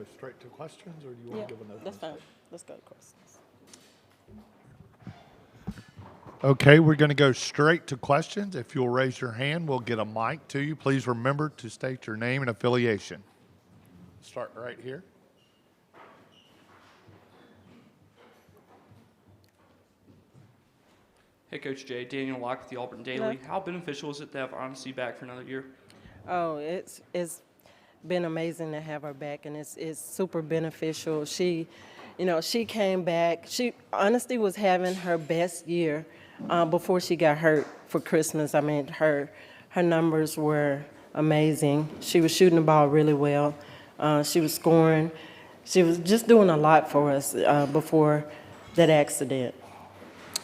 go straight to questions, or do you want to give an open? That's fine. Let's go to questions. Okay, we're going to go straight to questions. If you'll raise your hand, we'll get a mic to you. Please remember to state your name and affiliation. Start right here. Hey, Coach Jay, Daniel Locke with the Auburn Daily. How beneficial is it to have Honesty back for another year? Oh, it's been amazing to have her back, and it's super beneficial. She came back. Honesty was having her best year before she got hurt for Christmas. I mean, her numbers were amazing. She was shooting the ball really well. She was scoring. She was just doing a lot for us before that accident.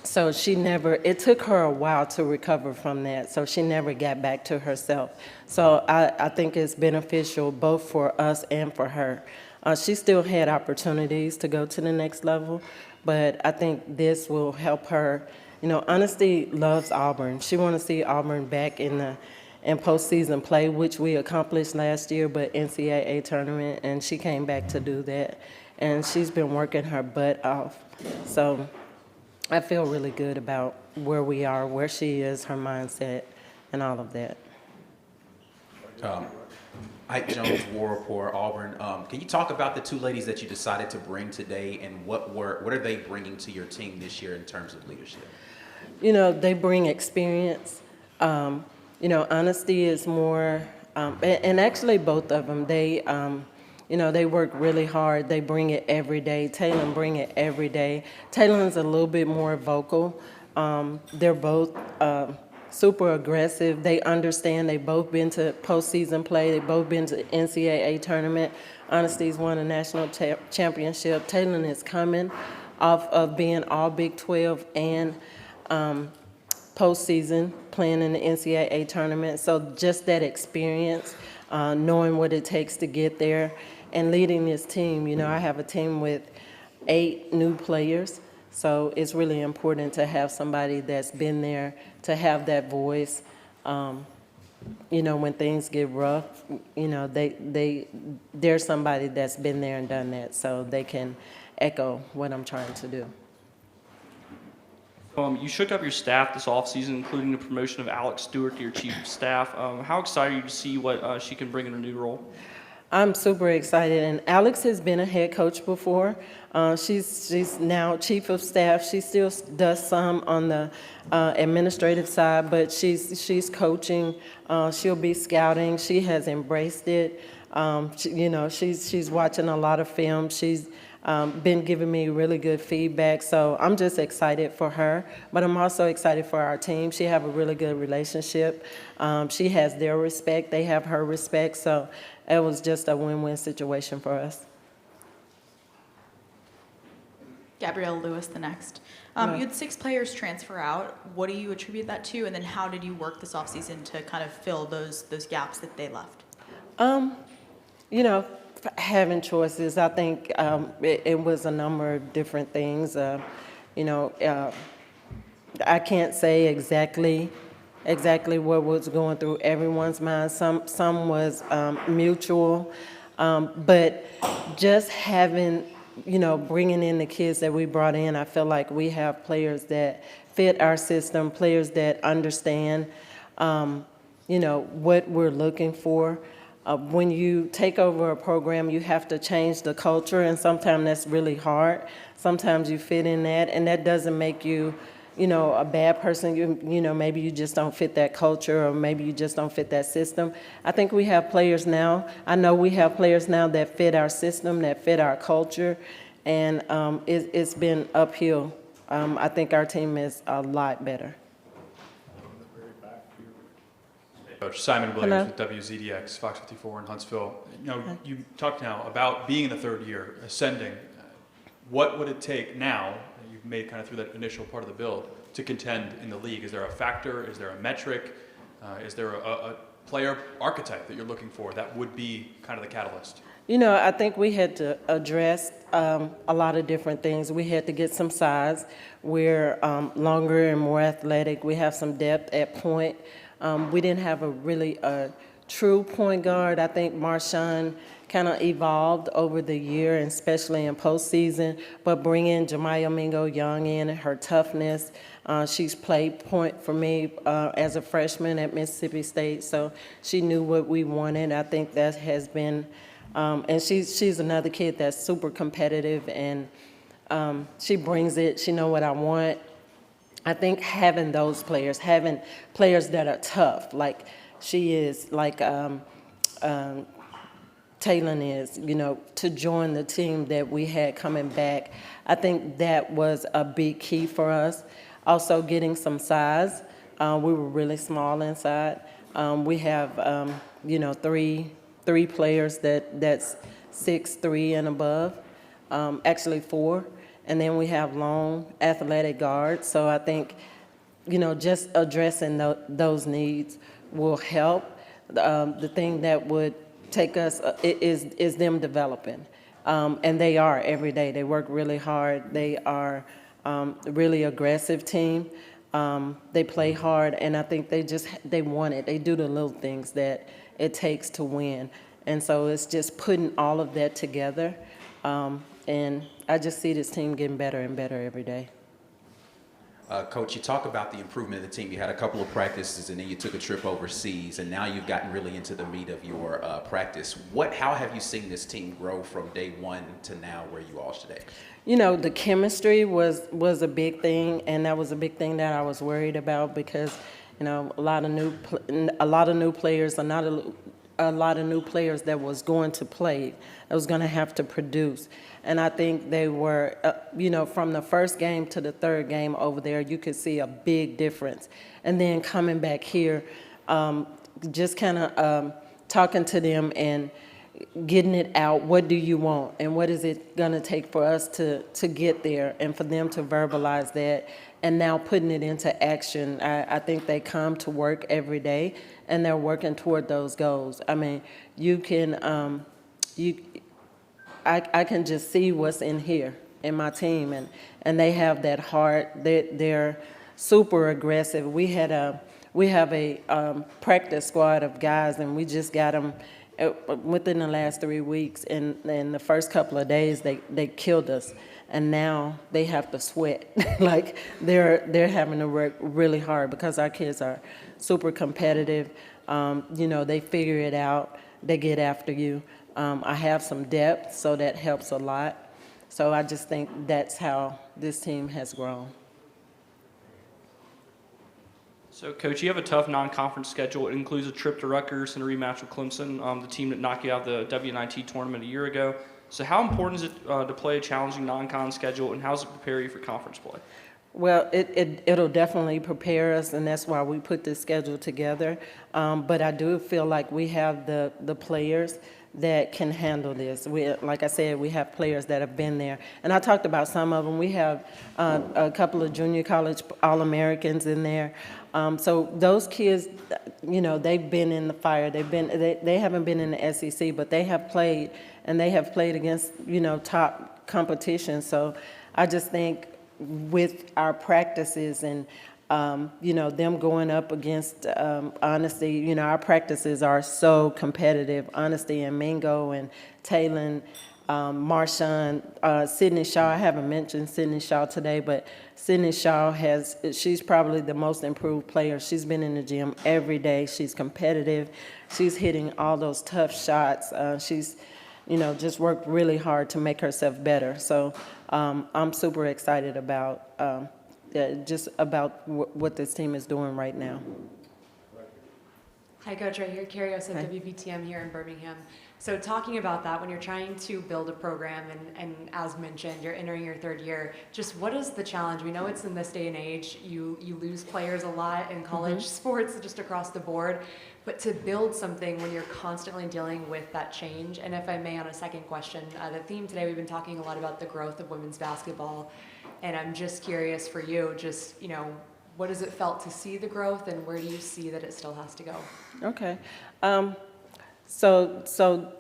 So it took her a while to recover from that, so she never got back to herself. So I think it's beneficial both for us and for her. She still had opportunities to go to the next level, but I think this will help her. Honesty loves Auburn. She wants to see Auburn back in postseason play, which we accomplished last year, but NCAA tournament, and she came back to do that. And she's been working her butt off. So I feel really good about where we are, where she is, her mindset, and all of that. Ike Jones, War Report, Auburn. Can you talk about the two ladies that you decided to bring today, and what are they bringing to your team this year in terms of leadership? They bring experience. Honesty is more, and actually both of them, they work really hard. They bring it every day. Taylor bring it every day. Taylor's a little bit more vocal. They're both super aggressive. They understand. They've both been to postseason play. They've both been to NCAA tournament. Honesty's won a national championship. Taylor is coming off of being all Big 12 and postseason, playing in the NCAA tournament. So just that experience, knowing what it takes to get there, and leading this team. I have a team with 8 new players, so it's really important to have somebody that's been there, to have that voice. When things get rough, there's somebody that's been there and done that, so they can echo what I'm trying to do. You shook up your staff this offseason, including the promotion of Alex Stewart to your chief of staff. How excited are you to see what she can bring in her new role? I'm super excited, and Alex has been a head coach before. She's now chief of staff. She still does some on the administrative side, but she's coaching. She'll be scouting. She has embraced it. She's watching a lot of film. She's been giving me really good feedback, so I'm just excited for her, but I'm also excited for our team. She have a really good relationship. She has their respect, they have her respect, so it was just a win-win situation for us. Gabrielle Lewis, the next. You had 6 players transfer out. What do you attribute that to, and then how did you work this offseason to kind of fill those gaps that they left? Having choices, I think it was a number of different things. I can't say exactly what was going through everyone's mind. Some was mutual, but just having, bringing in the kids that we brought in, I feel like we have players that fit our system, players that understand, what we're looking for. When you take over a program, you have to change the culture, and sometimes that's really hard. Sometimes you fit in that, and that doesn't make you, a bad person. Maybe you just don't fit that culture, or maybe you just don't fit that system. I think we have players now. I know we have players now that fit our system, that fit our culture, and it's been uphill. I think our team is a lot better. Coach Simon Williams with WZDX, Fox 54 in Huntsville. You talked now about being in the third year, ascending. What would it take now, that you've made kind of through that initial part of the build, to contend in the league? Is there a factor? Is there a metric? Is there a player archetype that you're looking for that would be kind of the catalyst? I think we had to address a lot of different things. We had to get some size. We're longer and more athletic. We have some depth at point. We didn't have a really true point guard. I think Marshawn kind of evolved over the year, and especially in postseason. But bringing Jemiah Mingo Young in, her toughness, she's played point for me as a freshman at Mississippi State, so she knew what we wanted. I think that has been, and she's another kid that's super competitive, and she brings it. She know what I want. I think having those players, having players that are tough, like she is, like Taylon is, to join the team that we had coming back. I think that was a big key for us. Also getting some size. We were really small inside. We have, three players that's 6'3" and above, actually 4. And then we have long athletic guards. So I think, just addressing those needs will help. The thing that would take us is them developing. And they are every day. They work really hard. They are a really aggressive team. They play hard, and I think they want it. They do the little things that it takes to win. And so it's just putting all of that together. And I just see this team getting better and better every day. Coach, you talk about the improvement of the team. You had a couple of practices, and then you took a trip overseas, and now you've gotten really into the meat of your practice. How have you seen this team grow from day one to now where you are today? The chemistry was a big thing, and that was a big thing that I was worried about because, a lot of new players, a lot of new players that was going to play, that was going to have to produce. And I think they were, from the first game to the third game over there, you could see a big difference. And then coming back here, just kind of talking to them and getting it out. What do you want? And what is it going to take for us to get there and for them to verbalize that and now putting it into action? I think they come to work every day and they're working toward those goals. I mean, you can, I can just see what's in here in my team, and they have that heart. They're super aggressive. We have a practice squad of guys, and we just got them within the last 3 weeks. And in the first couple of days, they killed us, and now they have to sweat. Like they're having to work really hard because our kids are super competitive. They figure it out. They get after you. I have some depth, so that helps a lot. So I just think that's how this team has grown. So, Coach, you have a tough non-conference schedule. It includes a trip to Rutgers and a rematch with Clemson, the team that knocked you out of the WNIT tournament a year ago. So how important is it to play a challenging non-con schedule, and how does it prepare you for conference play? Well, it'll definitely prepare us, and that's why we put this schedule together. But I do feel like we have the players that can handle this. Like I said, we have players that have been there. And I talked about some of them. We have a couple of junior college All-Americans in there. So those kids, they've been in the fire. They haven't been in the SEC, but they have played, and they have played against, top competition. So I just think with our practices and them going up against Honesty, our practices are so competitive. Honesty and Mingo and Taylon, Marshawn, Sydney Shaw. I haven't mentioned Sydney Shaw today, but Sydney Shaw she's probably the most improved player. She's been in the gym every day. She's competitive. She's hitting all those tough shots. She's, just worked really hard to make herself better. So I'm super excited about just about what this team is doing right now. Hi, Coach. Right here, Karios at WBTM here in Birmingham. So talking about that, when you're trying to build a program, and as mentioned, you're entering your third year, just what is the challenge? We know it's in this day and age, you lose players a lot in college sports, just across the board, but to build something when you're constantly dealing with that change. And if I may, on a second question, the theme today, we've been talking a lot about the growth of women's basketball, and I'm just curious for you, just, what has it felt to see the growth, and where do you see that it still has to go? Okay. So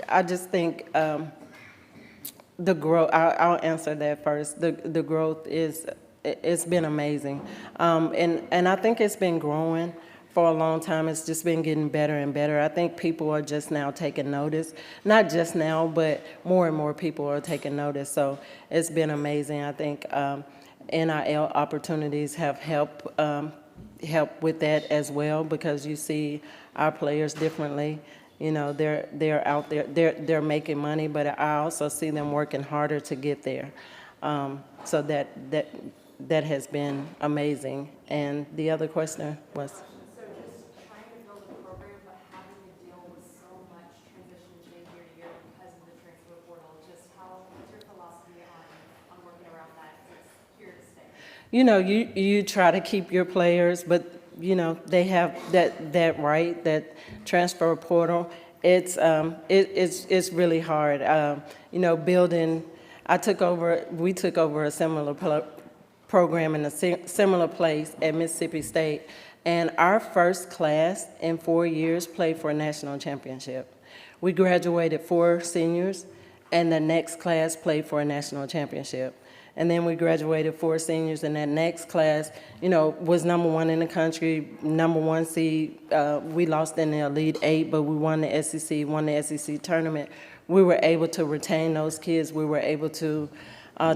I just think the growth, I'll answer that first. The growth it's been amazing. And I think it's been growing for a long time. It's just been getting better and better. I think people are just now taking notice. Not just now, but more and more people are taking notice. So it's been amazing. I think NIL opportunities have helped with that as well, because you see our players differently. You know, they're out there, they're making money, but I also see them working harder to get there. So that has been amazing. And the other question was? So just trying to build a program, but having to deal with so much transition change year to year because of the transfer portal. Just what's your philosophy on working around that? 'Cause it's here to stay. You know, you try to keep your players, but you know they have that right, that transfer portal. It's really hard. You know, building. We took over a similar program in a similar place at Mississippi State, and our first class in 4 years played for a national championship. We graduated 4 seniors, and the next class played for a national championship. And then we graduated 4 seniors, and that next class, you know, was #1 in the country, #1 seed. We lost in the Elite 8, but we won the SEC tournament. We were able to retain those kids. We were able to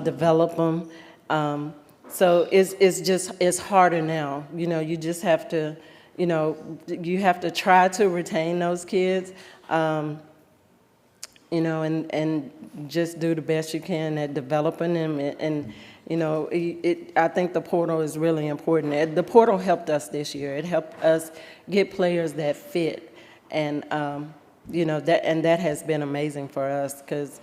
develop them. So it's harder now. You know, you just have to, you know, you have to try to retain those kids. You know, and just do the best you can at developing them. And you know, I think the portal is really important. The portal helped us this year. It helped us get players that fit, and you know, that has been amazing for us, because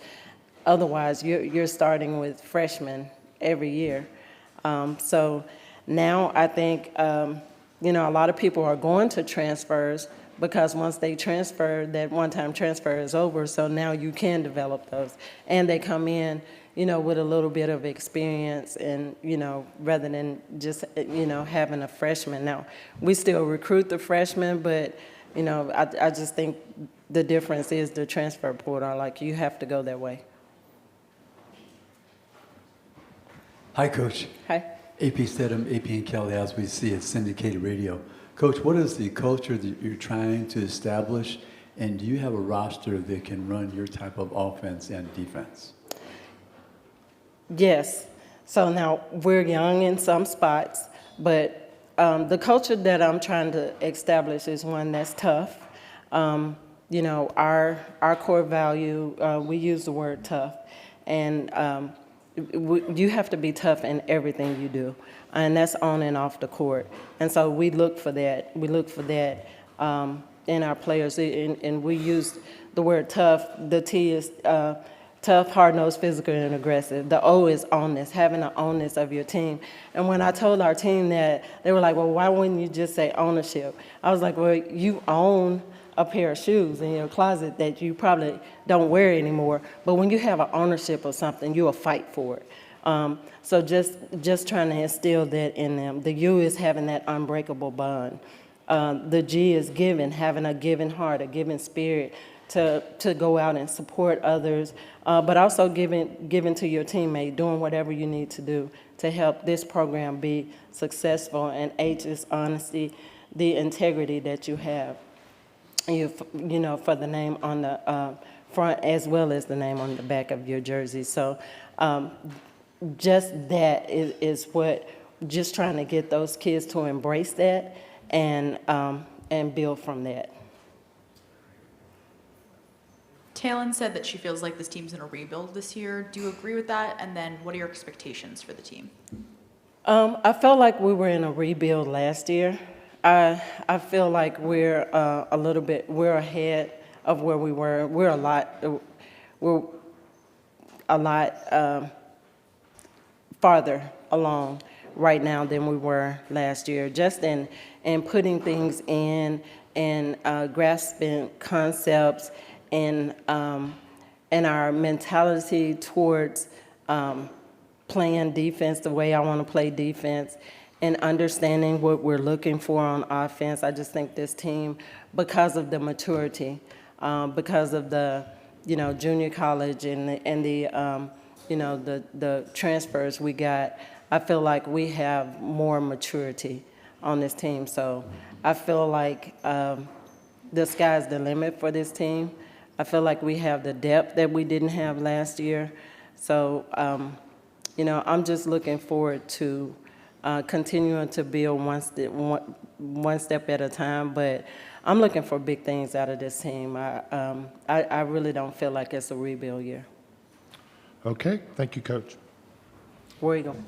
otherwise you're starting with freshmen every year. So now I think you know, a lot of people are going to transfers, because once they transfer, that one-time transfer is over, so now you can develop those. And they come in, you know, with a little bit of experience, and, you know, rather than just, you know, having a freshman. Now, we still recruit the freshmen, but, you know, I just think the difference is the transfer portal. Like, you have to go that way. Hi, Coach. Hi. AP Stedham, AP and Kelly, as we see at syndicated radio. Coach, what is the culture that you're trying to establish, and do you have a roster that can run your type of offense and defense? Yes. So now we're young in some spots, but the culture that I'm trying to establish is one that's tough. You know, our core value, we use the word tough, and you have to be tough in everything you do, and that's on and off the court. And so we look for that. We look for that in our players, and we use the word tough. The T is tough, hard-nosed, physical, and aggressive. The O is ownness, having an ownness of your team. And when I told our team that, they were like, well, why wouldn't you just say ownership? I was like, well, you own a pair of shoes in your closet that you probably don't wear anymore, but when you have an ownership of something, you'll fight for it. So just trying to instill that in them. The U is having that unbreakable bond. The G is giving, having a giving heart, a giving spirit to go out and support others, but also giving to your teammate, doing whatever you need to do to help this program be successful. And H is honesty, the integrity that you have. You know, for the name on the front as well as the name on the back of your jersey. So just that is what, just trying to get those kids to embrace that and build from that. Talon said that she feels like this team's in a rebuild this year. Do you agree with that? And then what are your expectations for the team? I felt like we were in a rebuild last year. I feel like we're we're ahead of where we were. We're a lot farther along right now than we were last year, just in putting things in and grasping concepts and our mentality towards playing defense the way I want to play defense, and understanding what we're looking for on offense. I just think this team, because of the maturity, because of the, you know, junior college and the you know, the transfers we got, I feel like we have more maturity on this team. So I feel like the sky's the limit for this team. I feel like we have the depth that we didn't have last year. So, you know, I'm just looking forward to continuing to build one step at a time. But I'm looking for big things out of this team. I really don't feel like it's a rebuild year. Okay, thank you, Coach. Where you going?